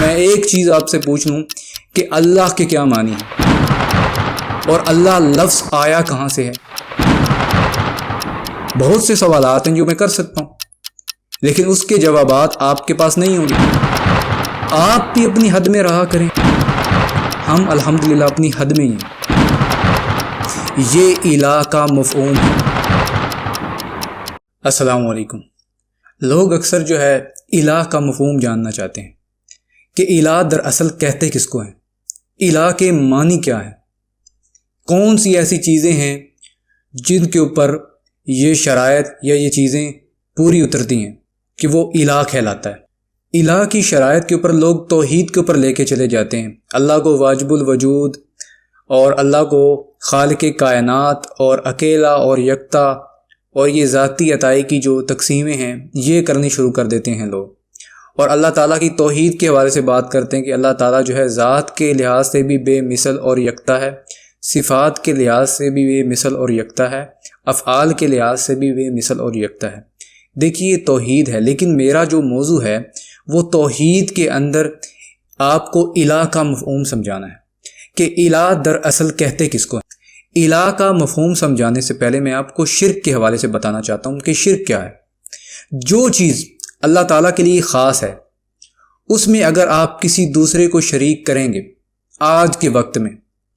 میں ایک چیز آپ سے پوچھ لوں کہ اللہ کے کیا معنی ہے اور اللہ لفظ آیا کہاں سے ہے؟ بہت سے سوالات ہیں جو میں کر سکتا ہوں، لیکن اس کے جوابات آپ کے پاس نہیں ہوں گے۔ آپ بھی اپنی حد میں رہا کریں، ہم الحمدللہ اپنی حد میں ہی ہیں۔ یہ الہ کا مفہوم ہے۔ السلام علیکم۔ لوگ اکثر جو ہے الہ کا مفہوم جاننا چاہتے ہیں کہ الہ دراصل کہتے کس کو ہیں، الہ کے معنی کیا ہے، کون سی ایسی چیزیں ہیں جن کے اوپر یہ شرائط یا یہ چیزیں پوری اترتی ہیں کہ وہ الہ کہلاتا ہے۔ الہ کی شرائط کے اوپر لوگ توحید کے اوپر لے کے چلے جاتے ہیں، اللہ کو واجب الوجود اور اللہ کو خالق کائنات اور اکیلا اور یکتا اور یہ ذاتی عطائی کی جو تقسیمیں ہیں یہ کرنی شروع کر دیتے ہیں لوگ، اور اللہ تعالیٰ کی توحید کے حوالے سے بات کرتے ہیں کہ اللہ تعالیٰ جو ہے ذات کے لحاظ سے بھی بے مثل اور یکتا ہے، صفات کے لحاظ سے بھی بے مثل اور یکتا ہے، افعال کے لحاظ سے بھی بے مثل اور یکتا ہے۔ دیکھیے یہ توحید ہے، لیکن میرا جو موضوع ہے وہ توحید کے اندر آپ کو الہ کا مفہوم سمجھانا ہے کہ الہ دراصل کہتے کس کو ہیں۔ الہ کا مفہوم سمجھانے سے پہلے میں آپ کو شرک کے حوالے سے بتانا چاہتا ہوں کہ شرک کیا ہے۔ جو چیز اللہ تعالیٰ کے لیے خاص ہے اس میں اگر آپ کسی دوسرے کو شریک کریں گے، آج کے وقت میں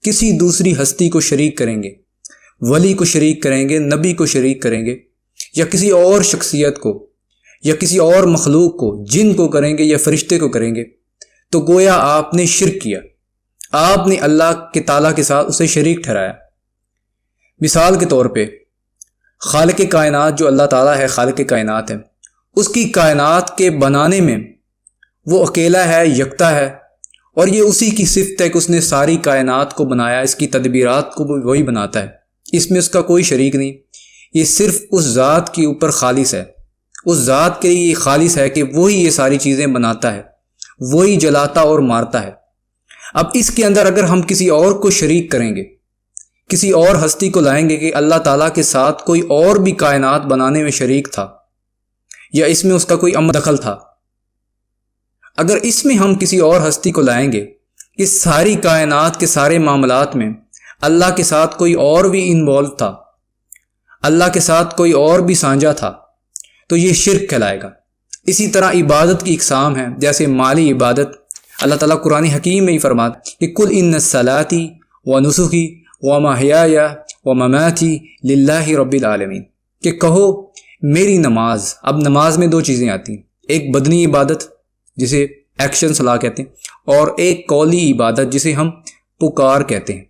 کسی دوسری ہستی کو شریک کریں گے، ولی کو شریک کریں گے، نبی کو شریک کریں گے، یا کسی اور شخصیت کو یا کسی اور مخلوق کو، جن کو کریں گے یا فرشتے کو کریں گے، تو گویا آپ نے شرک کیا، آپ نے اللہ کے تعالیٰ کے ساتھ اسے شریک ٹھہرایا۔ مثال کے طور پہ خالق کائنات جو اللہ تعالیٰ ہے، خالق کائنات ہے، اس کی کائنات کے بنانے میں وہ اکیلا ہے، یکتا ہے، اور یہ اسی کی صفت ہے کہ اس نے ساری کائنات کو بنایا، اس کی تدبیرات کو وہی بناتا ہے، اس میں اس کا کوئی شریک نہیں۔ یہ صرف اس ذات کے اوپر خالص ہے، اس ذات کے لیے یہ خالص ہے کہ وہی یہ ساری چیزیں بناتا ہے، وہی جلاتا اور مارتا ہے۔ اب اس کے اندر اگر ہم کسی اور کو شریک کریں گے، کسی اور ہستی کو لائیں گے کہ اللہ تعالیٰ کے ساتھ کوئی اور بھی کائنات بنانے میں شریک تھا یا اس میں اس کا کوئی دخل تھا، اگر اس میں ہم کسی اور ہستی کو لائیں گے کہ ساری کائنات کے سارے معاملات میں اللہ کے ساتھ کوئی اور بھی انوالو تھا، اللہ کے ساتھ کوئی اور بھی سانجا تھا، تو یہ شرک کہلائے گا۔ اسی طرح عبادت کی اقسام ہیں، جیسے مالی عبادت، اللہ تعالیٰ قرآن حکیم میں ہی فرماتا کہ کل ان صلاتی و نسخی و محیای و مماتی للہ رب العالمین، کہ کہو میری نماز۔ اب نماز میں دو چیزیں آتی ہیں، ایک بدنی عبادت جسے ایکشن صلاح کہتے ہیں، اور ایک قولی عبادت جسے ہم پکار کہتے ہیں۔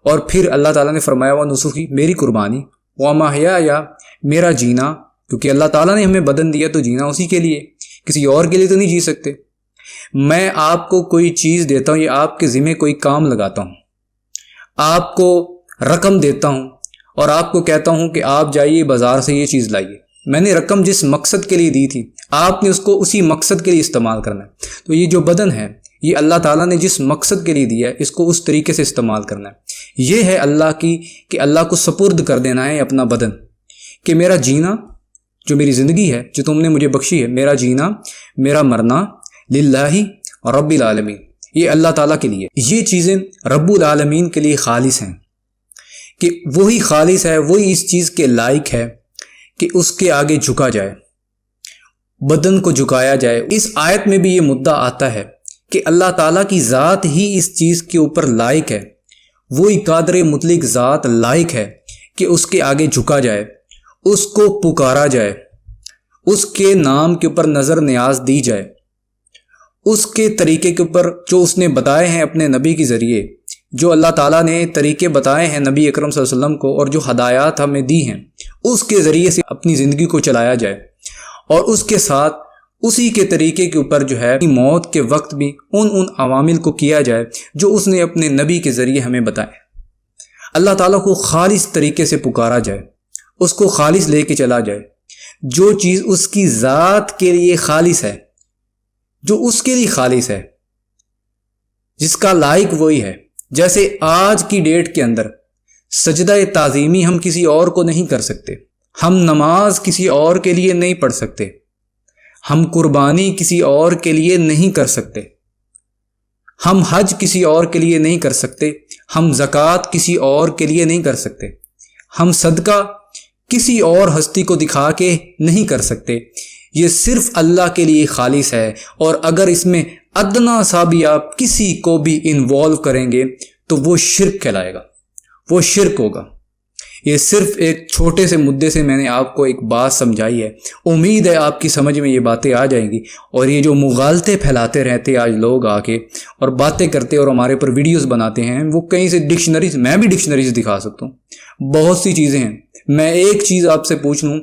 اور پھر اللہ تعالیٰ نے فرمایا وہ نسخی، میری قربانی، و محیای، میرا جینا، کیونکہ اللہ تعالیٰ نے ہمیں بدن دیا تو جینا اسی کے لیے، کسی اور کے لیے تو نہیں جی سکتے۔ میں آپ کو کوئی چیز دیتا ہوں یا آپ کے ذمہ کوئی کام لگاتا ہوں، آپ کو رقم دیتا ہوں اور آپ کو کہتا ہوں کہ آپ جائیے بازار سے یہ چیز لائیے، میں نے رقم جس مقصد کے لیے دی تھی آپ نے اس کو اسی مقصد کے لیے استعمال کرنا ہے۔ تو یہ جو بدن ہے یہ اللہ تعالیٰ نے جس مقصد کے لیے دیا ہے اس کو اس طریقے سے استعمال کرنا ہے۔ یہ ہے اللہ کی کہ اللہ کو سپرد کر دینا ہے اپنا بدن، کہ میرا جینا، جو میری زندگی ہے جو تم نے مجھے بخشی ہے، میرا جینا، میرا مرنا للہ رب العالمین، یہ اللہ تعالیٰ کے لیے، یہ چیزیں رب العالمین کے لیے خالص ہیں، کہ وہی خالص ہے، وہی اس چیز کے لائق ہے کہ اس کے آگے جھکا جائے، بدن کو جھکایا جائے۔ اس آیت میں بھی یہ مدعا آتا ہے کہ اللہ تعالیٰ کی ذات ہی اس چیز کے اوپر لائق ہے، وہی قادر مطلق ذات لائق ہے کہ اس کے آگے جھکا جائے، اس کو پکارا جائے، اس کے نام کے اوپر نظر نیاز دی جائے، اس کے طریقے کے اوپر جو اس نے بتائے ہیں اپنے نبی کے ذریعے، جو اللہ تعالیٰ نے طریقے بتائے ہیں نبی اکرم صلی اللہ علیہ وسلم کو، اور جو ہدایات ہمیں دی ہیں اس کے ذریعے سے اپنی زندگی کو چلایا جائے، اور اس کے ساتھ اسی کے طریقے کے اوپر جو ہے موت کے وقت بھی ان عوامل کو کیا جائے جو اس نے اپنے نبی کے ذریعے ہمیں بتائے۔ اللہ تعالیٰ کو خالص طریقے سے پکارا جائے، اس کو خالص لے کے چلا جائے، جو چیز اس کی ذات کے لیے خالص ہے، جو اس کے لیے خالص ہے، جس کا لائق وہی ہے۔ جیسے آج کی ڈیٹ کے اندر سجدہ تعظیمی ہم کسی اور کو نہیں کر سکتے، ہم نماز کسی اور کے لیے نہیں پڑھ سکتے، ہم قربانی کسی اور کے لیے نہیں کر سکتے، ہم حج کسی اور کے لیے نہیں کر سکتے، ہم زکوٰۃ کسی اور کے لیے نہیں کر سکتے، ہم صدقہ کسی اور ہستی کو دکھا کے نہیں کر سکتے، یہ صرف اللہ کے لیے خالص ہے۔ اور اگر اس میں ادنا سا بھی آپ کسی کو بھی انوالو کریں گے تو وہ شرک کہلائے گا، وہ شرک ہوگا۔ یہ صرف ایک چھوٹے سے مدعے سے میں نے آپ کو ایک بات سمجھائی ہے، امید ہے آپ کی سمجھ میں یہ باتیں آ جائیں گی۔ اور یہ جو مغالطے پھیلاتے رہتے آج لوگ آ کے اور باتیں کرتے اور ہمارے پر ویڈیوز بناتے ہیں، وہ کہیں سے ڈکشنریز، میں بھی ڈکشنریز دکھا سکتا ہوں، بہت سی چیزیں ہیں۔ میں ایک چیز آپ سے پوچھ لوں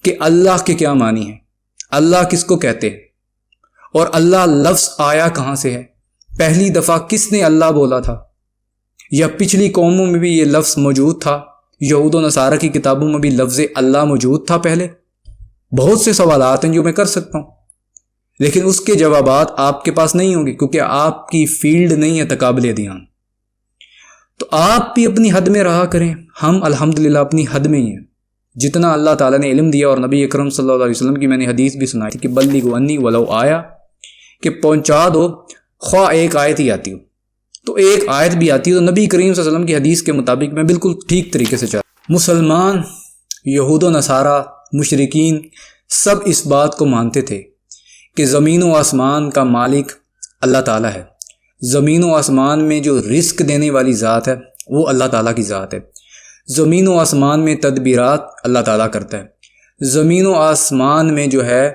کہ اللہ کے کیا معنی ہے، اللہ کس کو کہتے ہیں، اور اللہ لفظ آیا کہاں سے ہے؟ پہلی دفعہ کس نے اللہ بولا تھا؟ یا پچھلی قوموں میں بھی یہ لفظ موجود تھا؟ یہود و نصارہ کی کتابوں میں بھی لفظ اللہ موجود تھا پہلے؟ بہت سے سوالات ہیں جو میں کر سکتا ہوں، لیکن اس کے جوابات آپ کے پاس نہیں ہوں گے، کیونکہ آپ کی فیلڈ نہیں ہے تقابل دھیان۔ تو آپ بھی اپنی حد میں رہا کریں، ہم الحمدللہ اپنی حد میں ہی ہیں، جتنا اللہ تعالیٰ نے علم دیا۔ اور نبی اکرم صلی اللہ علیہ وسلم کی میں نے حدیث بھی سنائی تھی کہ بلغوا انی ولو آیا، کہ پہنچا دو خواہ ایک آیت ہی آتی ہو، تو ایک آیت بھی آتی ہے تو نبی کریم صلی اللہ علیہ وسلم کی حدیث کے مطابق میں بالکل ٹھیک طریقے سے چل۔ مسلمان، یہود و نصارہ، مشرکین سب اس بات کو مانتے تھے کہ زمین و آسمان کا مالک اللہ تعالیٰ ہے، زمین و آسمان میں جو رزق دینے والی ذات ہے وہ اللہ تعالیٰ کی ذات ہے، زمین و آسمان میں تدبیرات اللہ تعالیٰ کرتا ہے، زمین و آسمان میں جو ہے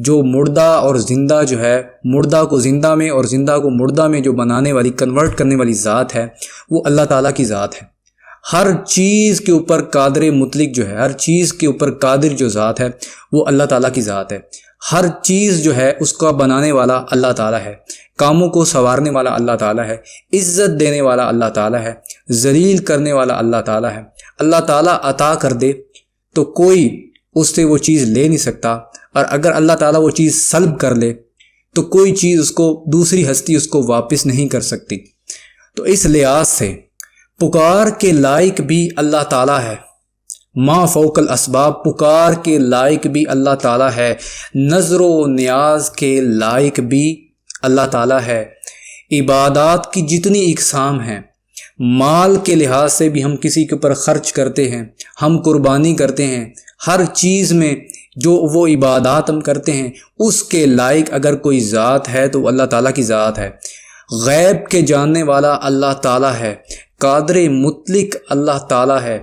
جو مردہ اور زندہ جو ہے، مردہ کو زندہ میں اور زندہ کو مردہ میں جو بنانے والی، کنورٹ کرنے والی ذات ہے وہ اللہ تعالیٰ کی ذات ہے۔ ہر چیز کے اوپر قادر مطلق جو ہے، ہر چیز کے اوپر قادر جو ذات ہے وہ اللہ تعالیٰ کی ذات ہے۔ ہر چیز جو ہے اس کا بنانے والا اللہ تعالیٰ ہے، کاموں کو سنوارنے والا اللہ تعالیٰ ہے، عزت دینے والا اللہ تعالیٰ ہے، ذلیل کرنے والا اللہ تعالیٰ ہے۔ اللہ تعالیٰ عطا کر دے تو کوئی اس سے وہ چیز لے نہیں سکتا، اور اگر اللہ تعالیٰ وہ چیز سلب کر لے تو کوئی چیز اس کو، دوسری ہستی اس کو واپس نہیں کر سکتی۔ تو اس لحاظ سے پکار کے لائق بھی اللہ تعالیٰ ہے، ما فوق الاسباب، پکار کے لائق بھی اللہ تعالیٰ ہے، نظر و نیاز کے لائق بھی اللہ تعالیٰ ہے۔ عبادات کی جتنی اقسام ہیں، مال کے لحاظ سے بھی ہم کسی کے اوپر خرچ کرتے ہیں، ہم قربانی کرتے ہیں، ہر چیز میں جو وہ عبادات ہم کرتے ہیں اس کے لائق اگر کوئی ذات ہے تو اللہ تعالیٰ کی ذات ہے۔ غیب کے جاننے والا اللہ تعالیٰ ہے، قادر مطلق اللہ تعالیٰ ہے،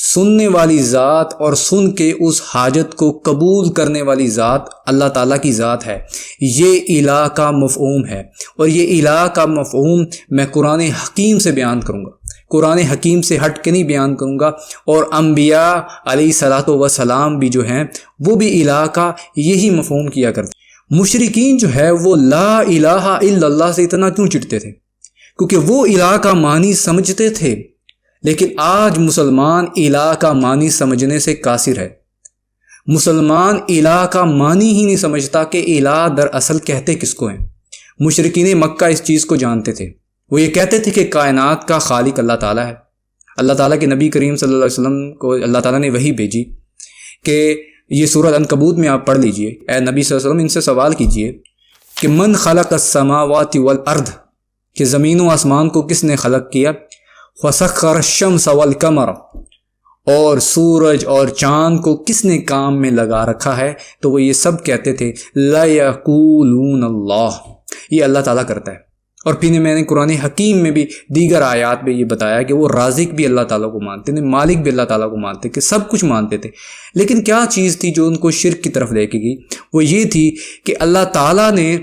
سننے والی ذات اور سن کے اس حاجت کو قبول کرنے والی ذات اللہ تعالیٰ کی ذات ہے۔ یہ الہ کا مفہوم ہے، اور یہ الہ کا مفہوم میں قرآن حکیم سے بیان کروں گا، قرآن حکیم سے ہٹ کے نہیں بیان کروں گا۔ اور انبیاء علیہ الصلوۃ والسلام بھی جو ہیں وہ بھی الہ کا یہی مفہوم کیا کرتے۔ مشرکین جو ہے وہ لا الہ الا اللہ سے اتنا کیوں چڑھتے تھے؟ کیونکہ وہ الہ کا معنی سمجھتے تھے، لیکن آج مسلمان الہ کا معنی سمجھنے سے قاصر ہے۔ مسلمان الہ کا معنی ہی نہیں سمجھتا کہ الہ دراصل کہتے کس کو ہیں۔ مشرکین مکہ اس چیز کو جانتے تھے، وہ یہ کہتے تھے کہ کائنات کا خالق اللہ تعالیٰ ہے۔ اللہ تعالیٰ کے نبی کریم صلی اللہ علیہ وسلم کو اللہ تعالیٰ نے وحی بھیجی کہ یہ سورۃ عنکبوت میں آپ پڑھ لیجئے، اے نبی صلی اللہ علیہ وسلم ان سے سوال کیجئے کہ من خلق السماوات والارض، کہ زمین و آسمان کو کس نے خلق کیا، وسخر الشمس والقمر، اور سورج اور چاند کو کس نے کام میں لگا رکھا ہے، تو وہ یہ سب کہتے تھے لا یقولون اللہ، یہ اللہ تعالیٰ کرتا ہے۔ اور پھر میں نے قرآن حکیم میں بھی دیگر آیات میں یہ بتایا کہ وہ رازق بھی اللہ تعالیٰ کو مانتے تھے، مالک بھی اللہ تعالیٰ کو مانتے، کہ سب کچھ مانتے تھے۔ لیکن کیا چیز تھی جو ان کو شرک کی طرف لے کے گئی؟ وہ یہ تھی کہ اللہ تعالیٰ نے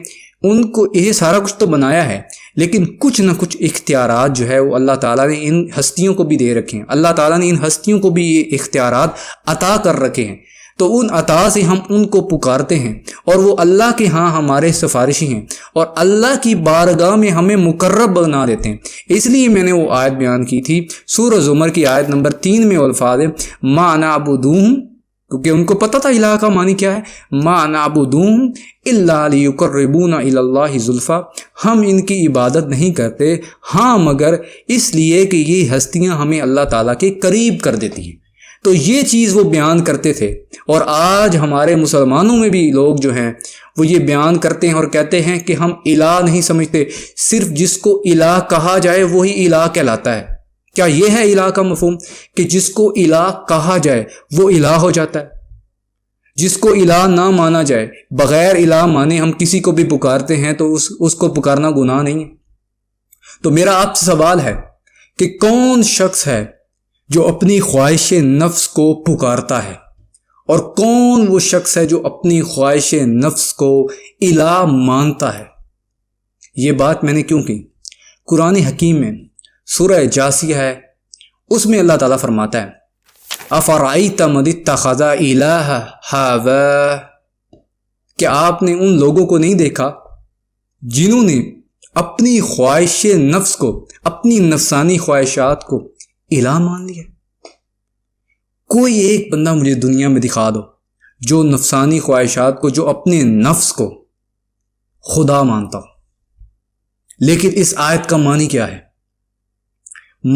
ان کو یہ سارا کچھ تو بنایا ہے، لیکن کچھ نہ کچھ اختیارات جو ہے وہ اللہ تعالیٰ نے ان ہستیوں کو بھی دے رکھے ہیں، اللہ تعالیٰ نے ان ہستیوں کو بھی یہ اختیارات عطا کر رکھے ہیں۔ تو ان عطا سے ہم ان کو پکارتے ہیں، اور وہ اللہ کے ہاں ہمارے سفارشی ہیں، اور اللہ کی بارگاہ میں ہمیں مقرب بنا دیتے ہیں۔ اس لیے میں نے وہ آیت بیان کی تھی، سورہ زمر کی آیت نمبر 3 میں الفاظ ہے ما نعبدوہم، کیونکہ ان کو پتہ تھا الہ کا معنی کیا ہے، ما نعبدوہم الا لیقربونا الی اللہ زلفیٰ، ہم ان کی عبادت نہیں کرتے ہاں مگر اس لیے کہ یہ ہستیاں ہمیں اللہ تعالیٰ کے قریب کر دیتی ہیں۔ تو یہ چیز وہ بیان کرتے تھے، اور آج ہمارے مسلمانوں میں بھی لوگ جو ہیں وہ یہ بیان کرتے ہیں اور کہتے ہیں کہ ہم الہ نہیں سمجھتے، صرف جس کو الہ کہا جائے وہی الہ کہلاتا ہے۔ کیا یہ ہے الہ کا مفہوم کہ جس کو الہ کہا جائے وہ الہ ہو جاتا ہے؟ جس کو الہ نہ مانا جائے، بغیر الہ مانے ہم کسی کو بھی پکارتے ہیں تو اس کو پکارنا گناہ نہیں ہے؟ تو میرا آپ سے سوال ہے کہ کون شخص ہے جو اپنی خواہش نفس کو پکارتا ہے، اور کون وہ شخص ہے جو اپنی خواہش نفس کو الہ مانتا ہے؟ یہ بات میں نے کیوں کی؟ قرآن حکیم میں سورہ جاسیہ ہے، اس میں اللہ تعالیٰ فرماتا ہے افرأیت من اتخذ الہہ ہواہ، کہ آپ نے ان لوگوں کو نہیں دیکھا جنہوں نے اپنی خواہش نفس کو، اپنی نفسانی خواہشات کو الہ مان لیا؟ کوئی ایک بندہ مجھے دنیا میں دکھا دو جو نفسانی خواہشات کو، جو اپنے نفس کو خدا مانتا ہو۔ لیکن اس آیت کا معنی کیا ہے؟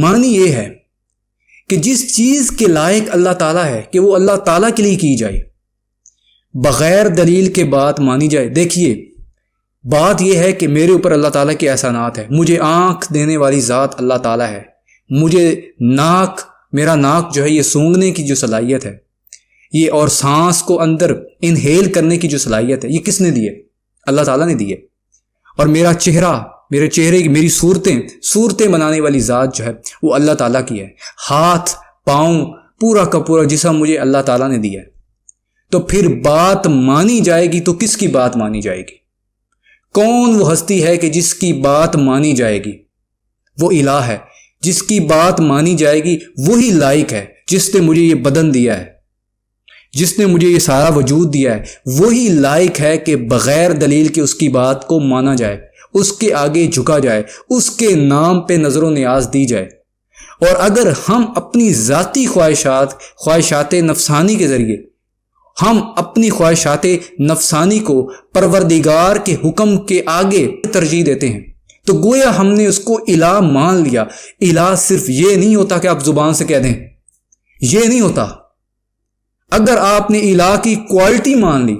معنی یہ ہے کہ جس چیز کے لائق اللہ تعالیٰ ہے کہ وہ اللہ تعالیٰ کے لیے کی جائے، بغیر دلیل کے بات مانی جائے۔ دیکھیے، بات یہ ہے کہ میرے اوپر اللہ تعالیٰ کے احسانات ہیں، مجھے آنکھ دینے والی ذات اللہ تعالیٰ ہے، مجھے میرا ناک جو ہے یہ سونگھنے کی جو صلاحیت ہے، یہ اور سانس کو اندر انہیل کرنے کی جو صلاحیت ہے، یہ کس نے دی ہے؟ اللہ تعالیٰ نے دی ہے۔ اور میرا چہرہ، میرے چہرے کی میری صورتیں بنانے والی ذات جو ہے وہ اللہ تعالیٰ کی ہے۔ ہاتھ، پاؤں، پورا کا پورا جسم مجھے اللہ تعالیٰ نے دیا ہے۔ تو پھر بات مانی جائے گی تو کس کی بات مانی جائے گی؟ کون وہ ہستی ہے کہ جس کی بات مانی جائے گی؟ وہ الہ ہے۔ جس کی بات مانی جائے گی وہی لائق ہے، جس نے مجھے یہ بدن دیا ہے، جس نے مجھے یہ سارا وجود دیا ہے، وہی لائق ہے کہ بغیر دلیل کے اس کی بات کو مانا جائے، اس کے آگے جھکا جائے، اس کے نام پہ نظر و نیاز دی جائے۔ اور اگر ہم اپنی ذاتی خواہشات نفسانی کے ذریعے ہم اپنی خواہشات نفسانی کو پروردگار کے حکم کے آگے ترجیح دیتے ہیں تو گویا ہم نے اس کو الہ مان لیا۔ الہ صرف یہ نہیں ہوتا کہ آپ زبان سے کہہ دیں، یہ نہیں ہوتا۔ اگر آپ نے الہ کی کوالٹی مان لی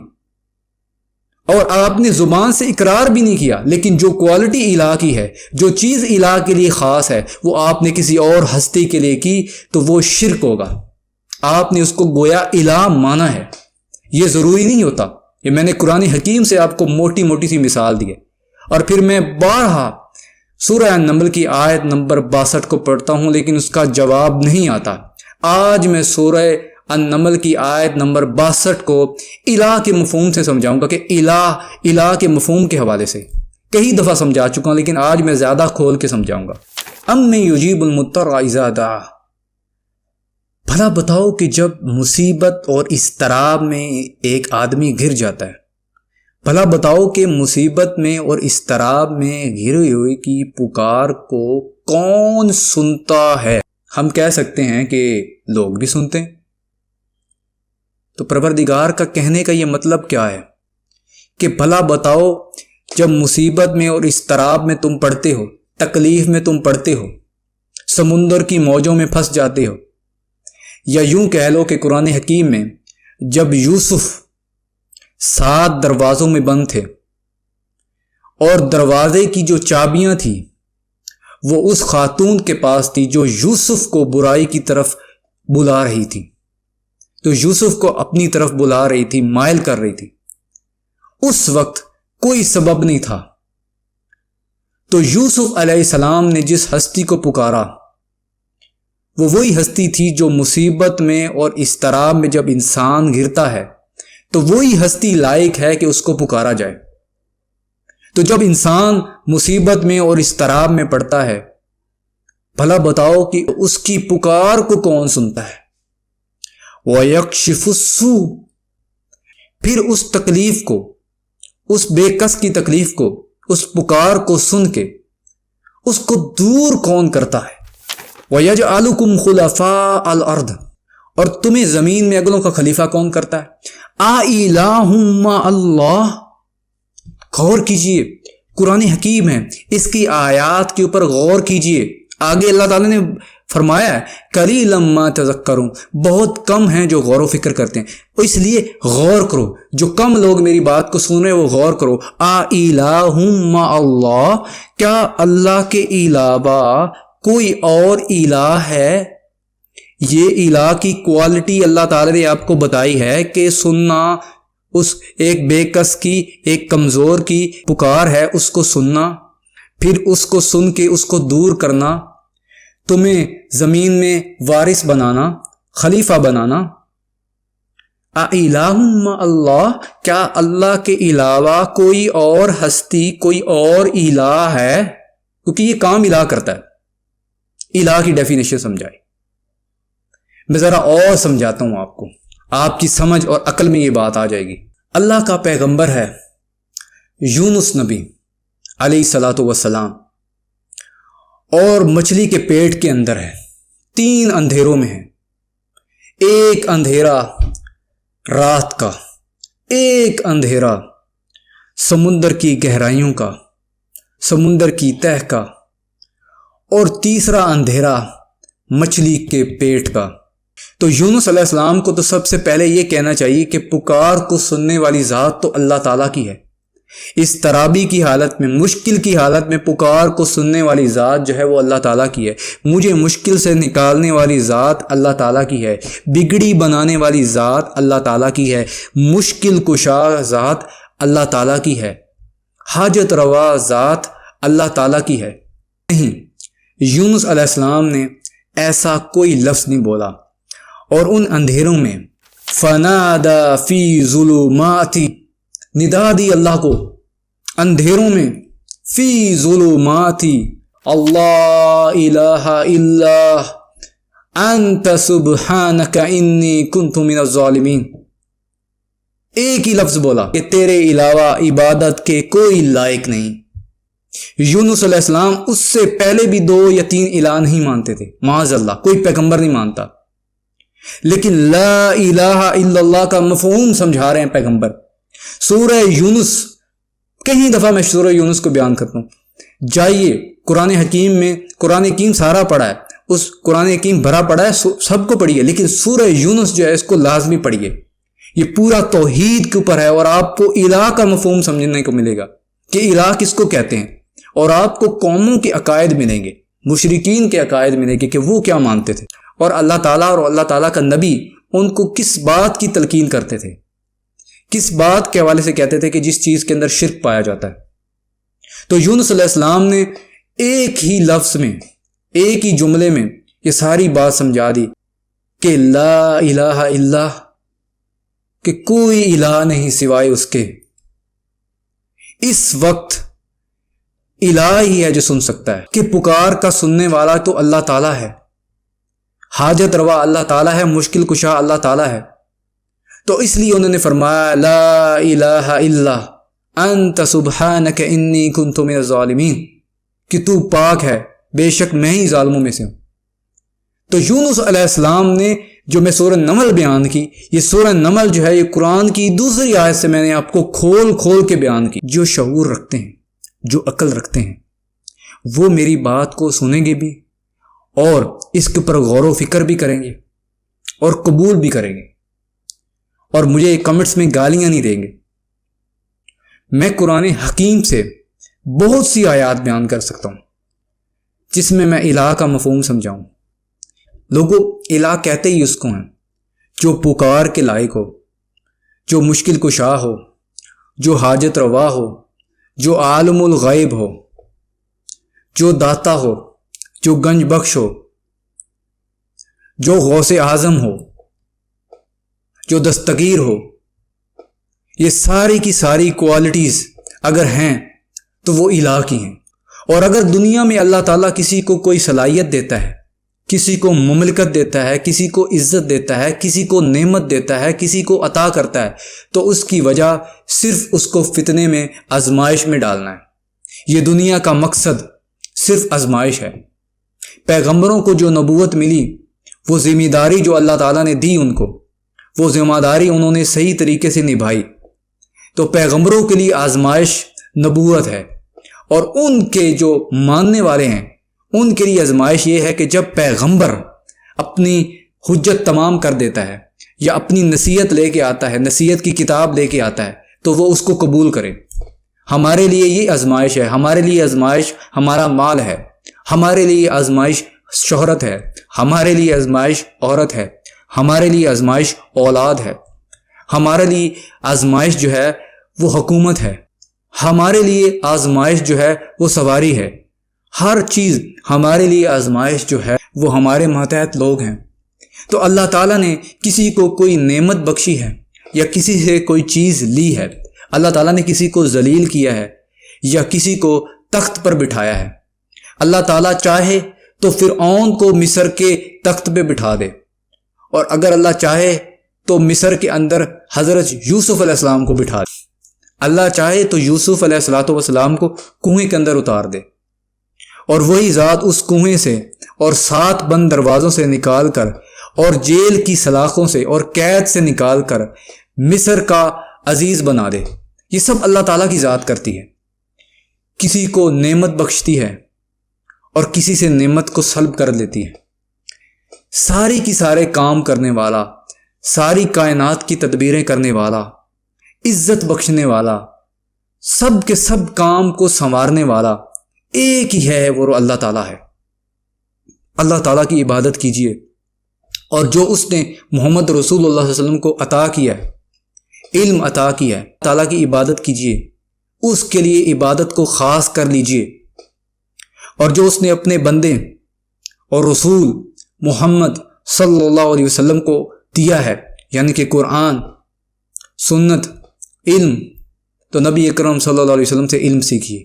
اور آپ نے زبان سے اقرار بھی نہیں کیا، لیکن جو کوالٹی الہ کی ہے، جو چیز الہ کے لیے خاص ہے، وہ آپ نے کسی اور ہستی کے لیے کی تو وہ شرک ہوگا۔ آپ نے اس کو گویا الہ مانا ہے۔ یہ ضروری نہیں ہوتا۔ یہ میں نے قرآن حکیم سے آپ کو موٹی موٹی سی مثال دی ہے، اور پھر میں بارہا سورہ النمل کی آیت نمبر 62 کو پڑھتا ہوں لیکن اس کا جواب نہیں آتا۔ آج میں سورہ النمل کی آیت نمبر 62 کو الہ کے مفہوم سے سمجھاؤں گا، کہ الہ کے مفہوم کے حوالے سے کئی دفعہ سمجھا چکا ہوں، لیکن آج میں زیادہ کھول کے سمجھاؤں گا۔ امن یجیب المضطر اذا دعا، بھلا بتاؤ کہ جب مصیبت اور اضطراب میں ایک آدمی گر جاتا ہے، بھلا بتاؤ کہ مصیبت میں اور اضطراب میں گھرے ہوئے کی پکار کو کون سنتا ہے؟ ہم کہہ سکتے ہیں کہ لوگ بھی سنتے ہیں۔ تو پروردگار کا کہنے کا یہ مطلب کیا ہے کہ بھلا بتاؤ جب مصیبت میں اور اضطراب میں تم پڑتے ہو، تکلیف میں تم پڑتے ہو، سمندر کی موجوں میں پھنس جاتے ہو، یا یوں کہہ لو کہ قرآن حکیم میں جب یوسف 7 دروازوں میں بند تھے اور دروازے کی جو چابیاں تھیں وہ اس خاتون کے پاس تھی جو یوسف کو برائی کی طرف بلا رہی تھی، تو یوسف کو اپنی طرف بلا رہی تھی، مائل کر رہی تھی۔ اس وقت کوئی سبب نہیں تھا، تو یوسف علیہ السلام نے جس ہستی کو پکارا وہ وہی ہستی تھی جو مصیبت میں اور اضطراب میں جب انسان گرتا ہے تو وہی ہستی لائق ہے کہ اس کو پکارا جائے۔ تو جب انسان مصیبت میں اور اضطراب میں پڑتا ہے، بھلا بتاؤ کہ اس کی پکار کو کون سنتا ہے؟ وَيَكْشِفُ السُّوءَ، پھر اس تکلیف کو، اس بے کس کی تکلیف کو، اس پکار کو سن کے اس کو دور کون کرتا ہے؟ وَيَجْعَلُكُمْ خُلَفَاءَ الْأَرْضِ، اور تمہیں زمین میں اگلوں کا خلیفہ کون کرتا ہے؟ آئِلَٰهٌ مَّعَ اللَّهِ، غور کیجئے، قرآن حکیم ہے، اس کی آیات کے اوپر غور کیجئے۔ آگے اللہ تعالیٰ نے فرمایا ہے قلیلا ما تذکرون، بہت کم ہیں جو غور و فکر کرتے ہیں، اس لیے غور کرو، جو کم لوگ میری بات کو سن رہے وہ غور کرو۔ الہ مع اللہ، کیا اللہ کے علاوہ کوئی اور الہ ہے؟ یہ الہ کی کوالٹی اللہ تعالی نے آپ کو بتائی ہے کہ سننا، اس ایک بے کس کی، ایک کمزور کی پکار ہے، اس کو سننا، پھر اس کو سن کے اس کو دور کرنا، تمہیں زمین میں وارث بنانا، خلیفہ بنانا۔ الہ مع اللہ، کیا اللہ کے علاوہ کوئی اور ہستی، کوئی اور الہ ہے؟ کیونکہ یہ کام الہ کرتا ہے۔ الہ کی ڈیفینیشن سمجھائی، میں ذرا اور سمجھاتا ہوں آپ کو، آپ کی سمجھ اور عقل میں یہ بات آ جائے گی۔ اللہ کا پیغمبر ہے یونس نبی علیہ الصلاۃ والسلام، اور مچھلی کے پیٹ کے اندر ہے، 3 اندھیروں میں ہے۔ ایک اندھیرا رات کا، ایک اندھیرا سمندر کی گہرائیوں کا، سمندر کی تہہ کا، اور تیسرا اندھیرا مچھلی کے پیٹ کا۔ تو یونس علیہ السلام کو تو سب سے پہلے یہ کہنا چاہیے کہ پکار کو سننے والی ذات تو اللہ تعالیٰ کی ہے۔ اس ترابی کی حالت میں، مشکل کی حالت میں پکار کو سننے والی ذات جو ہے وہ اللہ تعالیٰ کی ہے۔ مجھے مشکل سے نکالنے والی ذات اللہ تعالیٰ کی ہے، بگڑی بنانے والی ذات اللہ تعالیٰ کی ہے، مشکل کشا ذات اللہ تعالیٰ کی ہے، حاجت روا ذات اللہ تعالیٰ کی ہے۔ نہیں، یونس علیہ السلام نے ایسا کوئی لفظ نہیں بولا، اور ان اندھیروں میں فنادا فی ظلمات، ندا دی اللہ کو اندھیروں میں، فی ظلمات اللہ الہ الا انت سبحانک انی کنت من الظالمین۔ ایک ہی لفظ بولا کہ تیرے علاوہ عبادت کے کوئی لائق نہیں۔ یونس علیہ السلام اس سے پہلے بھی 2 یا 3 الہ نہیں مانتے تھے، معاذ اللہ، کوئی پیغمبر نہیں مانتا، لیکن لا الہ الا اللہ کا مفہوم سمجھا رہے ہیں پیغمبر۔ سورہ یونس، کئی دفعہ میں سورہ یونس کو بیان کرتا ہوں، جائیے قرآن حکیم میں، قرآن حکیم سارا پڑھا ہے، اس قرآن حکیم بھرا پڑھا ہے، سب کو پڑھیے، لیکن سورہ یونس جو ہے اس کو لازمی پڑھیے۔ یہ پورا توحید کے اوپر ہے، اور آپ کو الہ کا مفہوم سمجھنے کو ملے گا کہ الہ کس کو کہتے ہیں، اور آپ کو قوموں کے عقائد ملیں گے، مشرکین کے عقائد ملیں گے کہ وہ کیا مانتے تھے، اور اللہ تعالیٰ اور اللہ تعالیٰ کا نبی ان کو کس بات کی تلقین کرتے تھے، کس بات کے حوالے سے کہتے تھے کہ جس چیز کے اندر شرک پایا جاتا ہے۔ تو یونس علیہ السلام نے ایک ہی لفظ میں، ایک ہی جملے میں یہ ساری بات سمجھا دی کہ لا الہ الا، کہ کوئی الہ نہیں سوائے اس کے۔ اس وقت الہ ہی ہے جو سن سکتا ہے، کہ پکار کا سننے والا تو اللہ تعالیٰ ہے، حاجت روا اللہ تعالیٰ ہے، مشکل کشا اللہ تعالیٰ ہے۔ تو اس لیے انہوں نے فرمایا لا الہ الا انت سبحانک انی کنت من الظالمین، کہ تو پاک ہے، بے شک میں ہی ظالموں میں سے ہوں۔ تو یونس علیہ السلام نے جو میں سورہ نمل بیان کی، یہ سورہ نمل جو ہے یہ قرآن کی دوسری آیت سے میں نے آپ کو کھول کھول کے بیان کی۔ جو شعور رکھتے ہیں، جو عقل رکھتے ہیں، وہ میری بات کو سنیں گے بھی، اور اس کے اوپر غور و فکر بھی کریں گے، اور قبول بھی کریں گے، اور مجھے کمنٹس میں گالیاں نہیں دیں گے۔ میں قرآن حکیم سے بہت سی آیات بیان کر سکتا ہوں جس میں میں الہ کا مفہوم سمجھاؤں۔ لوگوں، الہ کہتے ہی اس کو ہیں جو پکار کے لائق ہو، جو مشکل کشا ہو، جو حاجت روا ہو، جو عالم الغیب ہو، جو داتا ہو، جو گنج بخش ہو، جو غوث اعظم ہو، جو دستگیر ہو۔ یہ ساری کی ساری کوالٹیز اگر ہیں تو وہ الہ کی ہیں۔ اور اگر دنیا میں اللہ تعالیٰ کسی کو کوئی صلاحیت دیتا ہے، کسی کو مملکت دیتا ہے، کسی کو عزت دیتا ہے، کسی کو نعمت دیتا ہے، کسی کو عطا کرتا ہے، تو اس کی وجہ صرف اس کو فتنے میں، آزمائش میں ڈالنا ہے۔ یہ دنیا کا مقصد صرف آزمائش ہے۔ پیغمبروں کو جو نبوت ملی، وہ ذمہ داری جو اللہ تعالیٰ نے دی ان کو، وہ ذمہ داری انہوں نے صحیح طریقے سے نبھائی۔ تو پیغمبروں کے لیے آزمائش نبوت ہے، اور ان کے جو ماننے والے ہیں ان کے لیے آزمائش یہ ہے کہ جب پیغمبر اپنی حجت تمام کر دیتا ہے یا اپنی نصیحت لے کے آتا ہے، نصیحت کی کتاب لے کے آتا ہے، تو وہ اس کو قبول کرے۔ ہمارے لیے یہ آزمائش ہے، ہمارے لیے آزمائش ہمارا مال ہے، ہمارے لیے آزمائش شہرت ہے، ہمارے لیے آزمائش عورت ہے، ہمارے لیے آزمائش اولاد ہے، ہمارے لیے آزمائش جو ہے وہ حکومت ہے، ہمارے لیے آزمائش جو ہے وہ سواری ہے۔ ہر چیز ہمارے لیے آزمائش جو ہے وہ ہمارے ماتحت لوگ ہیں۔ تو اللہ تعالیٰ نے کسی کو کوئی نعمت بخشی ہے یا کسی سے کوئی چیز لی ہے، اللہ تعالیٰ نے کسی کو ذلیل کیا ہے یا کسی کو تخت پر بٹھایا ہے، اللہ تعالیٰ چاہے تو فرعون کو مصر کے تخت پہ بٹھا دے، اور اگر اللہ چاہے تو مصر کے اندر حضرت یوسف علیہ السلام کو بٹھا دے، اللہ چاہے تو یوسف علیہ السلام کو کنویں کے اندر اتار دے، اور وہی ذات اس کنویں سے اور 7 بند دروازوں سے نکال کر اور جیل کی سلاخوں سے اور قید سے نکال کر مصر کا عزیز بنا دے۔ یہ سب اللہ تعالیٰ کی ذات کرتی ہے، کسی کو نعمت بخشتی ہے اور کسی سے نعمت کو سلب کر لیتی ہے۔ ساری کی سارے کام کرنے والا، ساری کائنات کی تدبیریں کرنے والا، عزت بخشنے والا، سب کے سب کام کو سنوارنے والا ایک ہی ہے، وہ اللہ تعالیٰ ہے۔ اللہ تعالیٰ کی عبادت کیجیے، اور جو اس نے محمد رسول اللہ صلی اللہ علیہ وسلم کو عطا کیا ہے، علم عطا کیا ہے، تعالیٰ کی عبادت کیجیے، اس کے لیے عبادت کو خاص کر لیجیے، اور جو اس نے اپنے بندے اور رسول محمد صلی اللہ علیہ وسلم کو دیا ہے، یعنی کہ قرآن، سنت، علم، تو نبی اکرم صلی اللہ علیہ وسلم سے علم سیکھیے،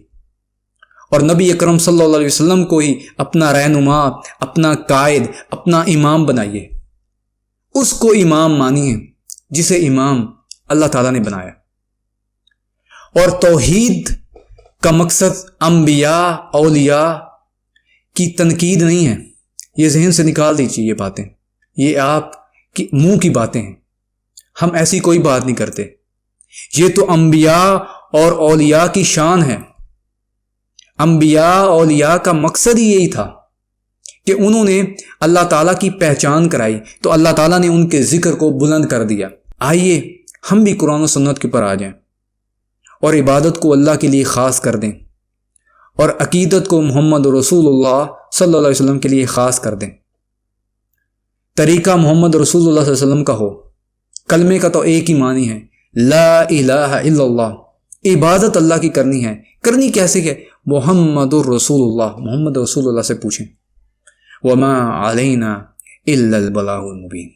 اور نبی اکرم صلی اللہ علیہ وسلم کو ہی اپنا رہنما، اپنا قائد، اپنا امام بنائیے، اس کو امام مانیے جسے امام اللہ تعالیٰ نے بنایا۔ اور توحید کا مقصد انبیاء، اولیاء کی تنقید نہیں ہے، یہ ذہن سے نکال دیجیے، یہ باتیں، یہ آپ کی منہ کی باتیں ہیں، ہم ایسی کوئی بات نہیں کرتے۔ یہ تو انبیاء اور اولیاء کی شان ہے۔ انبیاء اولیاء کا مقصد ہی یہی تھا کہ انہوں نے اللہ تعالیٰ کی پہچان کرائی، تو اللہ تعالیٰ نے ان کے ذکر کو بلند کر دیا۔ آئیے ہم بھی قرآن و سنت کے پر آ جائیں اور عبادت کو اللہ کے لیے خاص کر دیں، اور عقیدت کو محمد رسول اللہ صلی اللہ علیہ وسلم کے لیے خاص کر دیں۔ طریقہ محمد رسول اللہ صلی اللہ علیہ وسلم کا ہو۔ کلمے کا تو ایک ہی معنی ہے، لا الہ الا اللہ۔ عبادت اللہ کی کرنی ہے، کرنی کیسے ہے؟ محمد الرسول اللہ، محمد رسول اللہ سے پوچھیں۔ وما علینا الا البلاغ المبین۔